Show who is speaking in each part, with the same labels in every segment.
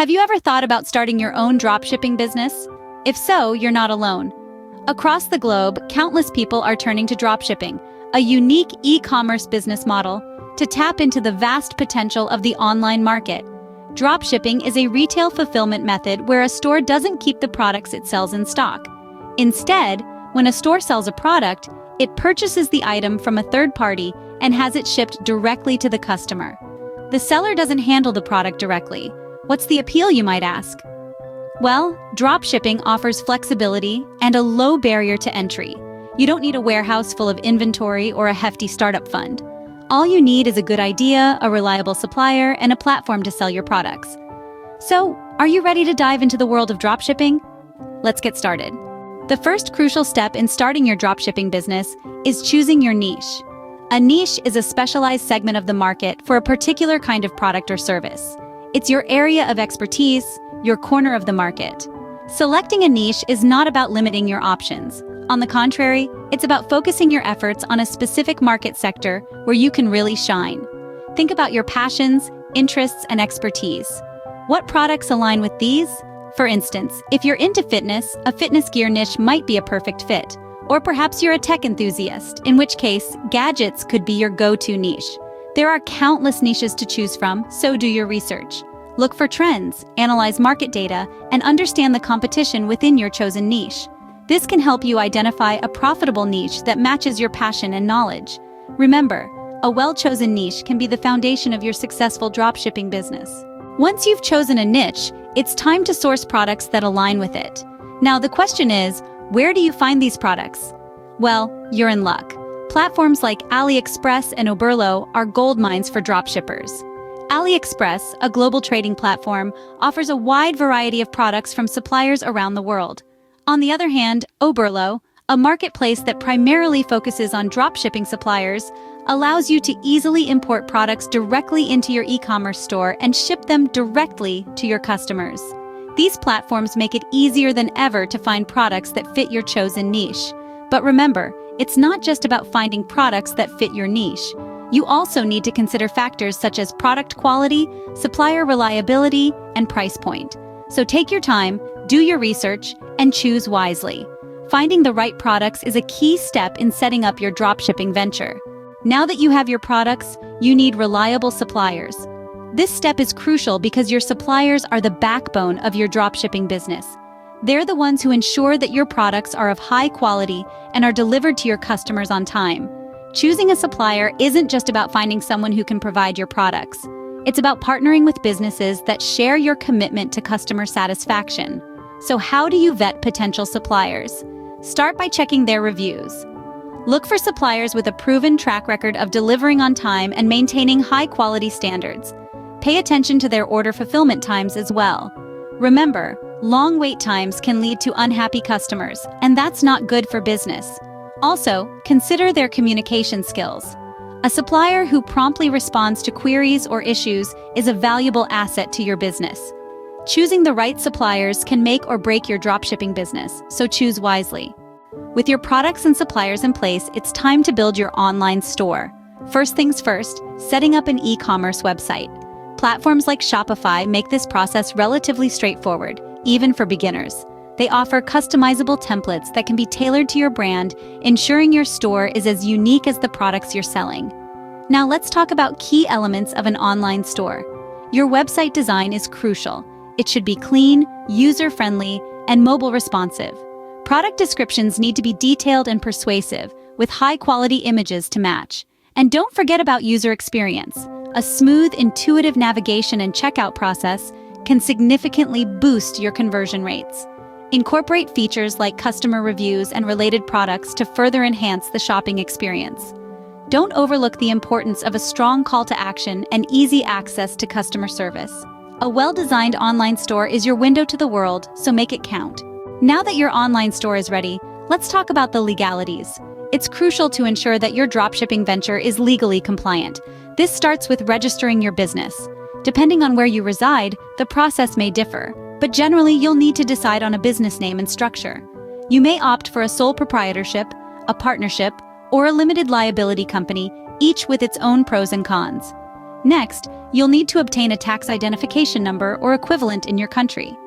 Speaker 1: Have you ever thought about starting your own dropshipping business? If so, you're not alone. Across the globe, countless people are turning to dropshipping, a unique e-commerce business model, to tap into the vast potential of the online market. Dropshipping is a retail fulfillment method where a store doesn't keep the products it sells in stock. Instead, when a store sells a product, it purchases the item from a third party and has it shipped directly to the customer. The seller doesn't handle the product directly. What's the appeal, you might ask? Well, dropshipping offers flexibility and a low barrier to entry. You don't need a warehouse full of inventory or a hefty startup fund. All you need is a good idea, a reliable supplier, and a platform to sell your products. So, are you ready to dive into the world of dropshipping? Let's get started. The first crucial step in starting your dropshipping business is choosing your niche. A niche is a specialized segment of the market for a particular kind of product or service. It's your area of expertise, your corner of the market. Selecting a niche is not about limiting your options. On the contrary, it's about focusing your efforts on a specific market sector where you can really shine. Think about your passions, interests, and expertise. What products align with these? For instance, if you're into fitness, a fitness gear niche might be a perfect fit. Or perhaps you're a tech enthusiast, in which case, gadgets could be your go-to niche. There are countless niches to choose from, so do your research. Look for trends, analyze market data, and understand the competition within your chosen niche. This can help you identify a profitable niche that matches your passion and knowledge. Remember, a well-chosen niche can be the foundation of your successful dropshipping business. Once you've chosen a niche, it's time to source products that align with it. Now the question is, where do you find these products? Well, you're in luck. Platforms like AliExpress and Oberlo are gold mines for dropshippers. AliExpress, a global trading platform, offers a wide variety of products from suppliers around the world. On the other hand, Oberlo, a marketplace that primarily focuses on dropshipping suppliers, allows you to easily import products directly into your e-commerce store and ship them directly to your customers. These platforms make it easier than ever to find products that fit your chosen niche. But remember, it's not just about finding products that fit your niche. You also need to consider factors such as product quality, supplier reliability, and price point. So take your time, do your research, and choose wisely. Finding the right products is a key step in setting up your dropshipping venture. Now that you have your products, you need reliable suppliers. This step is crucial because your suppliers are the backbone of your dropshipping business. They're the ones who ensure that your products are of high quality and are delivered to your customers on time. Choosing a supplier isn't just about finding someone who can provide your products. It's about partnering with businesses that share your commitment to customer satisfaction. So how do you vet potential suppliers? Start by checking their reviews. Look for suppliers with a proven track record of delivering on time and maintaining high-quality standards. Pay attention to their order fulfillment times as well. Remember, long wait times can lead to unhappy customers, and that's not good for business. Also, consider their communication skills. A supplier who promptly responds to queries or issues is a valuable asset to your business. Choosing the right suppliers can make or break your dropshipping business, so choose wisely. With your products and suppliers in place, it's time to build your online store. First things first, setting up an e-commerce website. Platforms like Shopify make this process relatively straightforward, even for beginners. They offer customizable templates that can be tailored to your brand, ensuring your store is as unique as the products you're selling. Now let's talk about key elements of an online store. Your website design is crucial. It should be clean, user-friendly, and mobile responsive. Product descriptions need to be detailed and persuasive, with high-quality images to match. And don't forget about user experience. A smooth, intuitive navigation and checkout process can significantly boost your conversion rates. Incorporate features like customer reviews and related products to further enhance the shopping experience. Don't overlook the importance of a strong call to action and easy access to customer service. A well-designed online store is your window to the world, so make it count. Now that your online store is ready, let's talk about the legalities. It's crucial to ensure that your dropshipping venture is legally compliant. This starts with registering your business. Depending on where you reside, the process may differ, but generally you'll need to decide on a business name and structure. You may opt for a sole proprietorship, a partnership, or a limited liability company, each with its own pros and cons. Next, you'll need to obtain a tax identification number or equivalent in your country.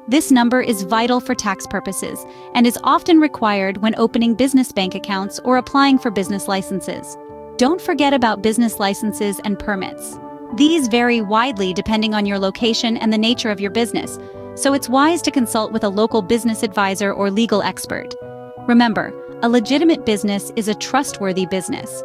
Speaker 1: This number is vital for tax purposes and is often required when opening business bank accounts or applying for business licenses. Don't forget about business licenses and permits. These vary widely depending on your location and the nature of your business, so it's wise to consult with a local business advisor or legal expert. Remember, a legitimate business is a trustworthy business.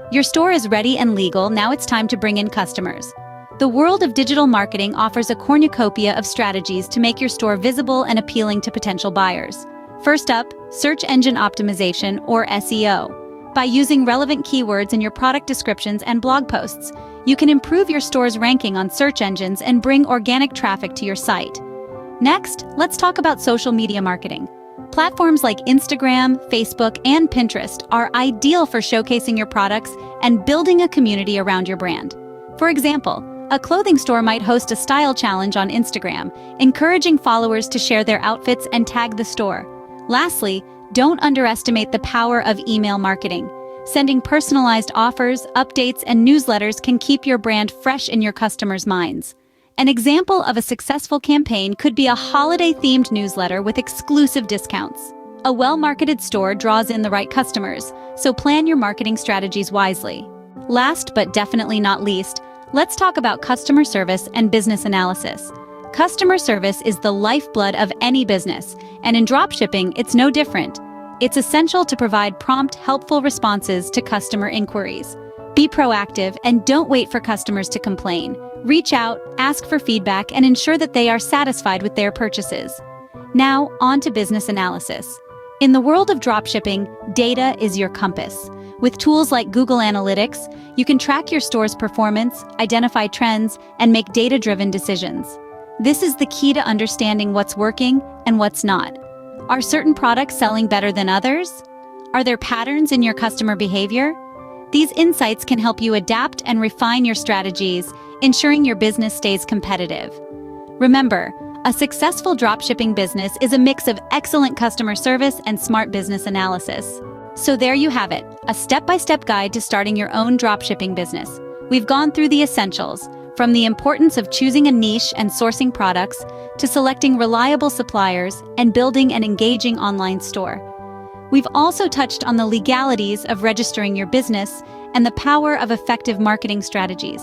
Speaker 1: Your store is ready and legal, now it's time to bring in customers. The world of digital marketing offers a cornucopia of strategies to make your store visible and appealing to potential buyers. First up, search engine optimization, or SEO. By using relevant keywords in your product descriptions and blog posts, you can improve your store's ranking on search engines and bring organic traffic to your site. Next, let's talk about social media marketing. Platforms like Instagram, Facebook, and Pinterest are ideal for showcasing your products and building a community around your brand. For example, a clothing store might host a style challenge on Instagram, encouraging followers to share their outfits and tag the store. Lastly, don't underestimate the power of email marketing. Sending personalized offers, updates, and newsletters can keep your brand fresh in your customers' minds. An example of a successful campaign could be a holiday-themed newsletter with exclusive discounts. A well-marketed store draws in the right customers, so plan your marketing strategies wisely. Last but definitely not least, let's talk about customer service and business analysis. Customer service is the lifeblood of any business, and in dropshipping, it's no different. It's essential to provide prompt, helpful responses to customer inquiries. Be proactive and don't wait for customers to complain. Reach out, ask for feedback, and ensure that they are satisfied with their purchases. Now, on to business analysis. In the world of dropshipping, data is your compass. With tools like Google Analytics, you can track your store's performance, identify trends, and make data-driven decisions. This is the key to understanding what's working and what's not. Are certain products selling better than others? Are there patterns in your customer behavior? These insights can help you adapt and refine your strategies, ensuring your business stays competitive. Remember, a successful dropshipping business is a mix of excellent customer service and smart business analysis. So there you have it, a step-by-step guide to starting your own dropshipping business. We've gone through the essentials, from the importance of choosing a niche and sourcing products, to selecting reliable suppliers and building an engaging online store. We've also touched on the legalities of registering your business and the power of effective marketing strategies.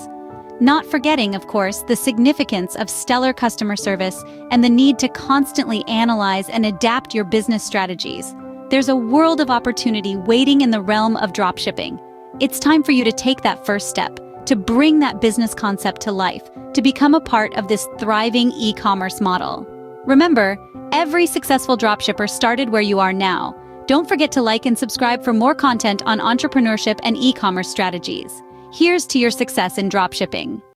Speaker 1: Not forgetting, of course, the significance of stellar customer service and the need to constantly analyze and adapt your business strategies. There's a world of opportunity waiting in the realm of dropshipping. It's time for you to take that first step, to bring that business concept to life, to become a part of this thriving e-commerce model. Remember, every successful dropshipper started where you are now. Don't forget to like and subscribe for more content on entrepreneurship and e-commerce strategies. Here's to your success in dropshipping.